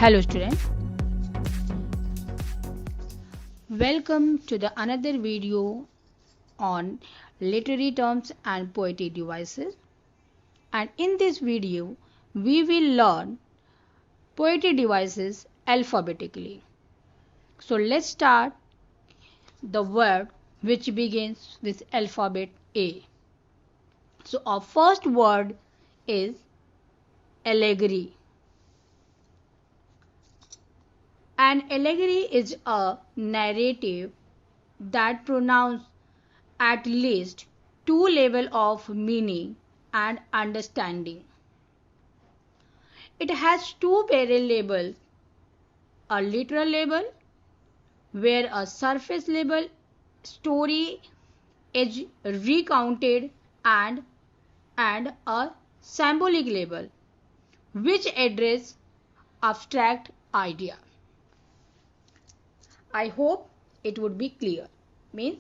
Hello student, welcome to the another video on literary terms and poetic devices, and in this video we will learn poetic devices alphabetically. So let's start the word which begins with alphabet A. So our first word is allegory. An allegory is a narrative that pronounces at least two levels of meaning and understanding. It has two parallel labels, a literal label where a surface level story is recounted and a symbolic label which address abstract idea. I hope it would be clear. Means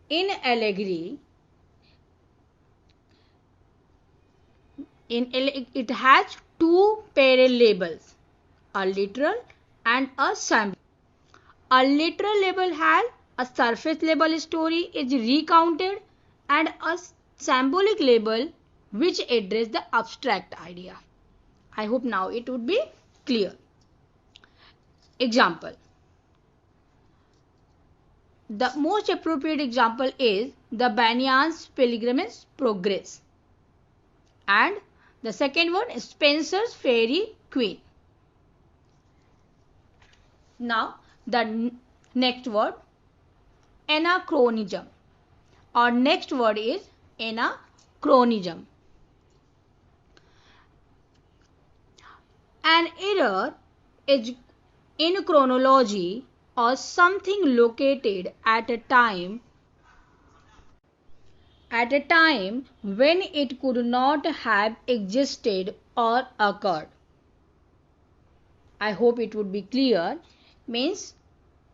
in allegory, it has two parallel labels, a literal and a symbolic. A literal label has a surface level story is recounted and a symbolic label which address the abstract idea. I hope now it would be clear. Example. The most appropriate example is the Bunyan's Pilgrim's Progress. And the second one is Spenser's Faerie Queene. Now the next word, anachronism. Our next word is anachronism. An error is in chronology or something located at a time when it could not have existed or occurred. I hope it would be clear. Means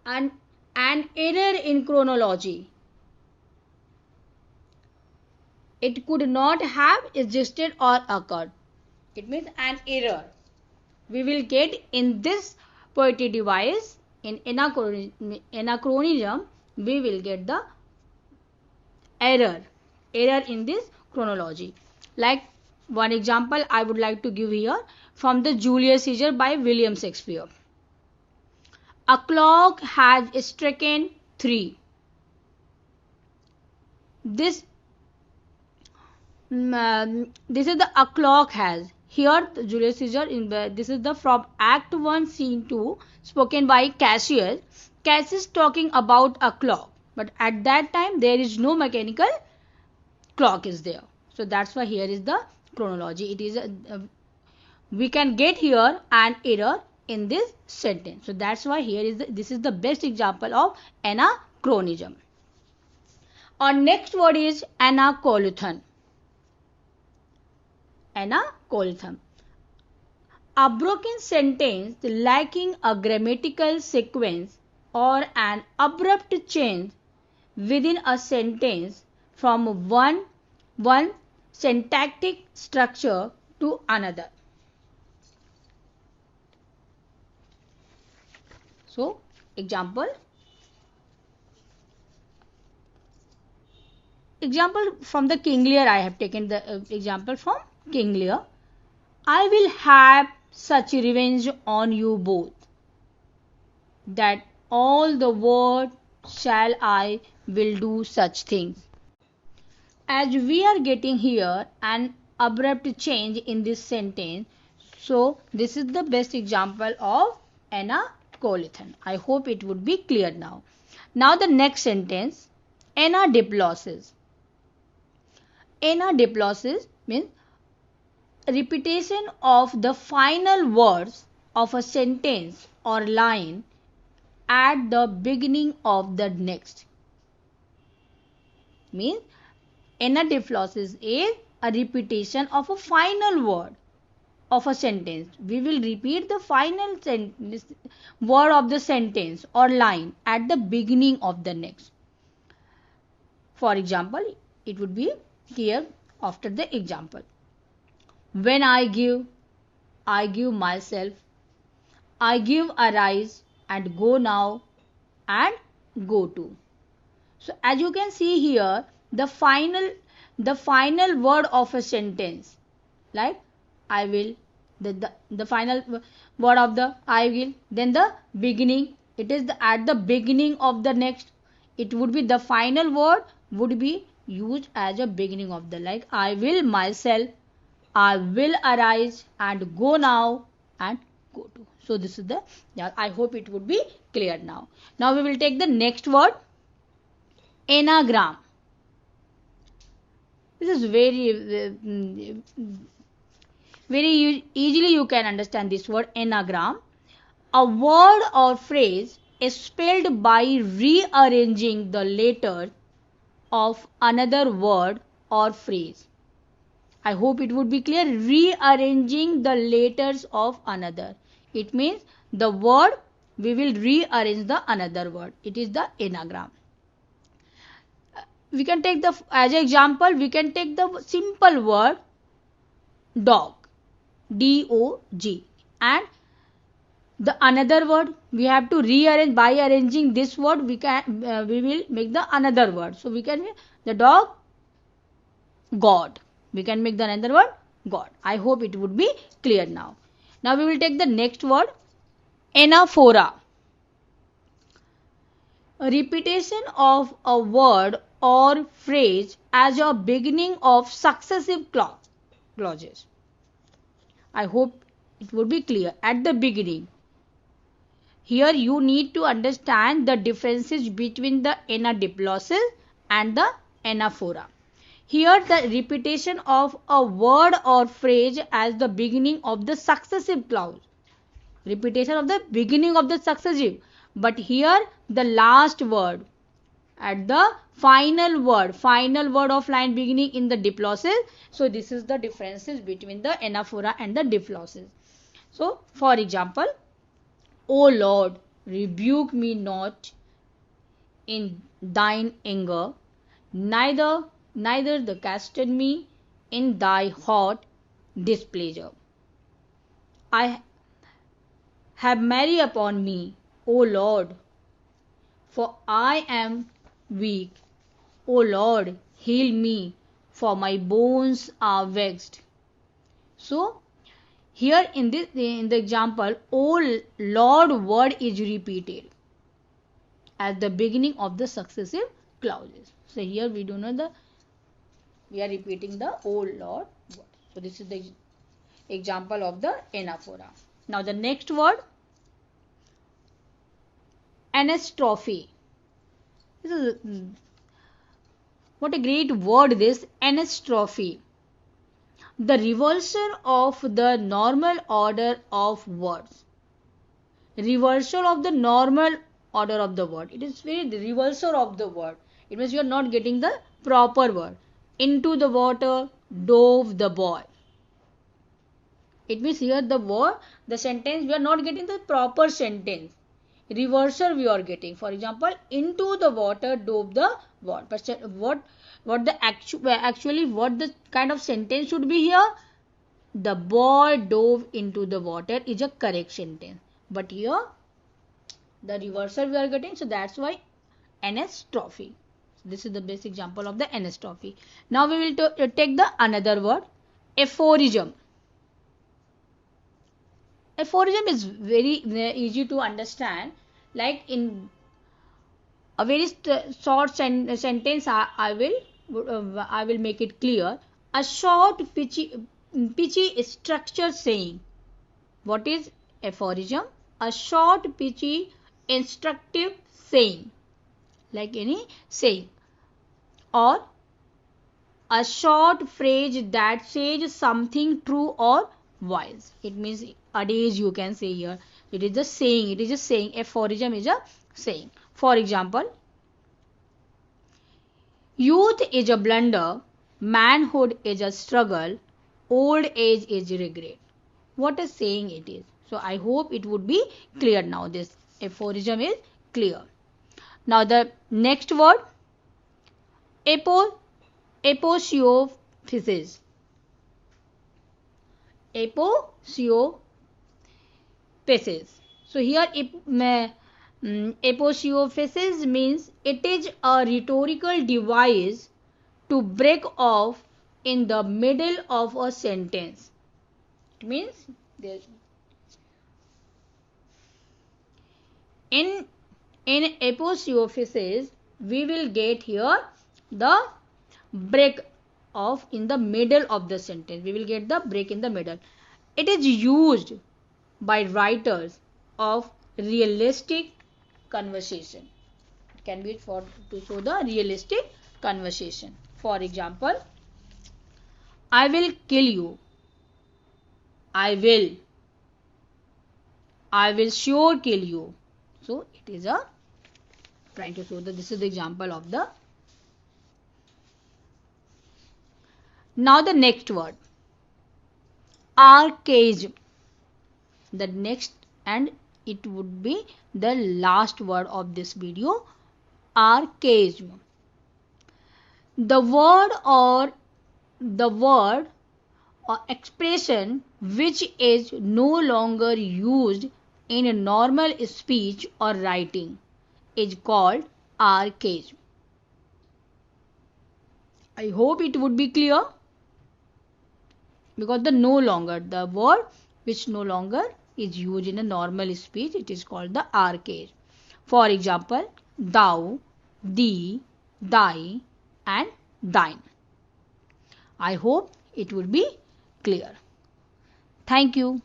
an error in chronology. It could not have existed or occurred. It means an error. We will get in this poetic device, in anachronism, we will get the error in this chronology. Like one example I would like to give here from the Julius Caesar by William Shakespeare. A clock has stricken 3. This is the a clock has. Here Julius Caesar, this is the from Act 1 Scene 2 spoken by Cassius. Cassius talking about a clock, but at that time there is no mechanical clock is there. So that's why here is the chronology. It is we can get here an error in this sentence. So that's why here is this is the best example of anachronism. Our next word is anacoluthon. Anacoluthon. A broken sentence lacking a grammatical sequence or an abrupt change within a sentence from one syntactic structure to another. So, example from the King Lear. I have taken the example from King Lear. I will have such revenge on you both, that all the world shall I will do such things. As we are getting here an abrupt change in this sentence, so this is the best example of anacoluthon. I hope it would be clear now. Now the next sentence, anadiplosis. Anadiplosis means repetition of the final words of a sentence or line at the beginning of the next. Means anadiplosis is a repetition of a final word of a sentence. We will repeat the final word of the sentence or line at the beginning of the next. For example, it would be here after the example. When I give myself. I give arise and go now and go to. So as you can see here, the final word of a sentence, like I will, the final word of the I will, then the beginning, it is at the beginning of the next, it would be the final word would be used as a beginning of the, like I will myself, I will arise and go now and go to. So this is the, yeah, I hope it would be clear now. Now we will take the next word, anagram. This is very easily you can understand this word anagram. A word or phrase is spelled by rearranging the letters of another word or phrase. I hope it would be clear. Rearranging the letters of another. It means the word, we will rearrange the another word. It is the anagram. We can take the, as an example, we can take the simple word dog, D-O-G, and the another word we have to rearrange. By arranging this word we will make the another word. So we can, the dog, God, we can make the another word God. I hope it would be clear now. Now we will take the next word, anaphora. A repetition of a word or phrase as a beginning of successive clauses. I hope it would be clear at the beginning. Here you need to understand the differences between the anadiploses and the anaphora. Here the repetition of a word or phrase as the beginning of the successive clause. Repetition of the beginning of the successive. But here the last word at the final word of line beginning in the diploses. So this is the differences between the anaphora and the diploses. So for example, O Lord, rebuke me not in thine anger, neither the chasten me in thy hot displeasure. I have mercy upon me, O Lord, for I am weak. O Lord, heal me, for my bones are vexed. So here in the example, O Lord word is repeated at the beginning of the successive clauses. So here we do know we are repeating the O Lord word. So this is the example of the anaphora. Now the next word, anastrophe. This is what a great word this, anastrophe. The reversal of the normal order of words. Reversal of the normal order of the word. It is very the reversal of the word. It means you are not getting the proper word. Into the water dove the boy. It means here the word, the sentence, we are not getting the proper sentence. Reversal we are getting. For example, into the water dove the boy. But what the actually what the kind of sentence should be here? The boy dove into the water is a correct sentence. But here the reversal we are getting, so that's why anastrophe. This is the basic example of the anastrophe. Now we will take the another word, aphorism. Aphorism is very easy to understand. Like in a very short sentence, I will make it clear. A short pitchy structure saying. What is aphorism? A short pitchy instructive saying, like any saying, or a short phrase that says something true or wise. It means adage you can say here. It is a saying. It is a saying. Aphorism is a saying. For example, youth is a blunder, manhood is a struggle, old age is regret. What a saying it is. So I hope it would be clear now. This aphorism is clear. Now the next word, aposiopesis. Aposiopesis. So here aposiopesis means it is a rhetorical device to break off in the middle of a sentence. It means in aposiopesis we will get here the break off in the middle of the sentence. We will get the break in the middle. It is used by writers of realistic conversation. It can be for to show the realistic conversation. For example, I will kill you. I will sure kill you. So it is a trying to show that this is the example of the. Now the next word, archaism. The next, and it would be the last word of this video, archaism. The word or expression which is no longer used in normal speech or writing is called archaism. I hope it would be clear, because the word which no longer is used in a normal speech, it is called the archaism. For example, thou, thee, thy, and thine. I hope it would be clear. Thank you.